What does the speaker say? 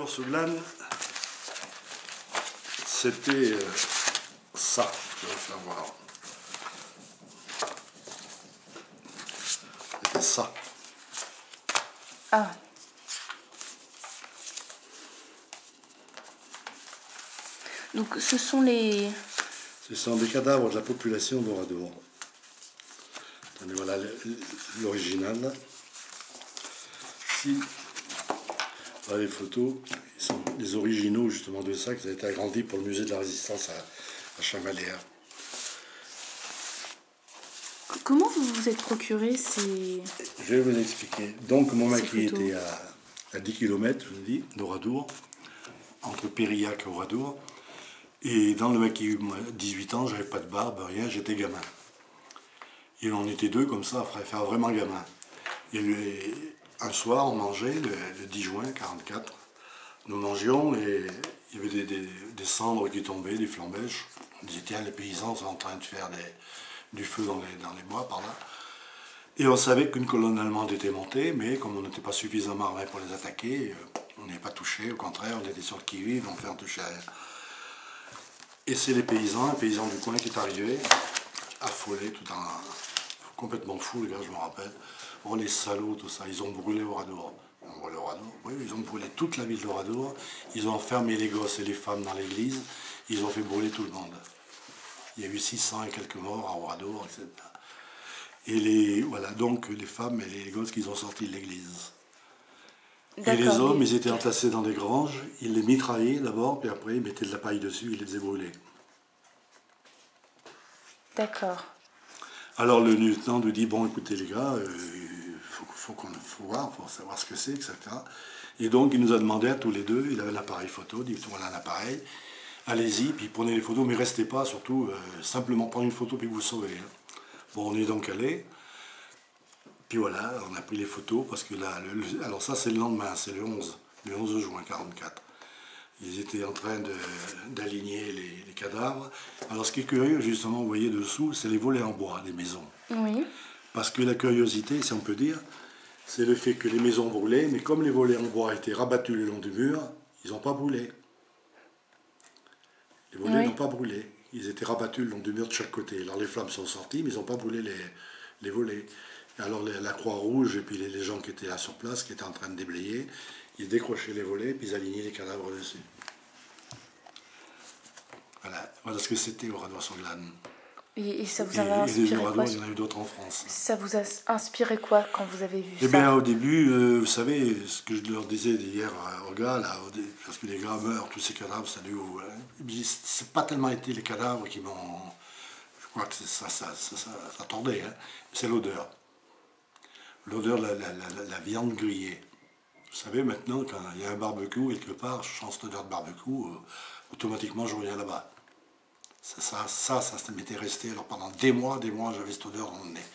Alors ce glane, c'était ça, je vais vous faire voir. C'était ça. Ah. Donc ce sont les... Ce sont des cadavres de la population d'Oradour. Attendez, voilà l'original. Ici, voilà les photos, ils sont les originaux justement de ça, qui ont été agrandis pour le musée de la Résistance à Chamalières. Comment vous vous êtes procuré ces... Je vais vous expliquer. Donc mon maquis était à 10 km, je vous dis, d'Oradour, entre Périllac et Oradour. Et dans le maquis, moi, 18 ans, j'avais pas de barbe, rien, j'étais gamin. Et on était deux comme ça, à faire vraiment gamin. Et un soir, on mangeait, le 10 juin 1944, nous mangions et il y avait des cendres qui tombaient, des flamèches. On disait, tiens, les paysans sont en train de faire du feu dans les bois par là. Et on savait qu'une colonne allemande était montée, mais comme on n'était pas suffisamment armés pour les attaquer, on n'est pas touché, au contraire, on était sur le qui-vive, on ne fait toucher à rien. Et c'est les paysans, un paysan du coin qui est arrivé, affolé, complètement fou, les gars, je me rappelle. Oh, les salauds, tout ça, ils ont brûlé Oradour. Oui, ils ont brûlé toute la ville d'Oradour. Ils ont enfermé les gosses et les femmes dans l'église. Ils ont fait brûler tout le monde. Il y a eu 600 et quelques morts à Oradour, etc. Et voilà, donc les femmes et les gosses qu'ils ont sortis de l'église. Et les hommes, ils étaient entassés dans des granges, ils les mitraillaient d'abord, puis après ils mettaient de la paille dessus, ils les faisaient brûler. D'accord. Alors le lieutenant nous dit, bon écoutez les gars, faut savoir ce que c'est, etc. Et donc il nous a demandé à tous les deux, il avait l'appareil photo, il dit voilà l'appareil, allez-y, puis prenez les photos, mais restez pas, surtout simplement prendre une photo puis vous sauvez. Hein. Bon, on est donc allés. Puis voilà, on a pris les photos parce que là, alors ça c'est le lendemain, c'est le 11 juin 1944. Ils étaient en train d'aligner les cadavres. Alors ce qui est curieux, justement, vous voyez dessous, c'est les volets en bois des maisons. Oui. Parce que la curiosité, si on peut dire, c'est le fait que les maisons brûlaient, mais comme les volets en bois étaient rabattus le long du mur, ils n'ont pas brûlé. Les volets n'ont pas brûlé. Ils étaient rabattus le long du mur de chaque côté. Alors les flammes sont sorties, mais ils n'ont pas brûlé les volets. Alors la Croix-Rouge et puis les gens qui étaient là sur place, qui étaient en train de déblayer, ils décrochaient les volets puis ils alignaient les cadavres dessus. Voilà ce que c'était Oradour-sur-Glane. Et ça vous a inspiré quoi? Il y en a eu d'autres en France. Ça vous a inspiré quoi quand vous avez vu ça? Eh bien au début, vous savez, ce que je leur disais hier aux gars, là, parce que les gars meurent, tous ces cadavres, ça dû où c'est pas tellement été les cadavres qui m'ont... Je crois que ça tordait, hein. C'est l'odeur. L'odeur de la viande grillée. Vous savez, maintenant, quand il y a un barbecue quelque part, je sens cette odeur de barbecue, automatiquement je reviens là-bas. Ça m'était resté. Alors pendant des mois, j'avais cette odeur dans mon nez.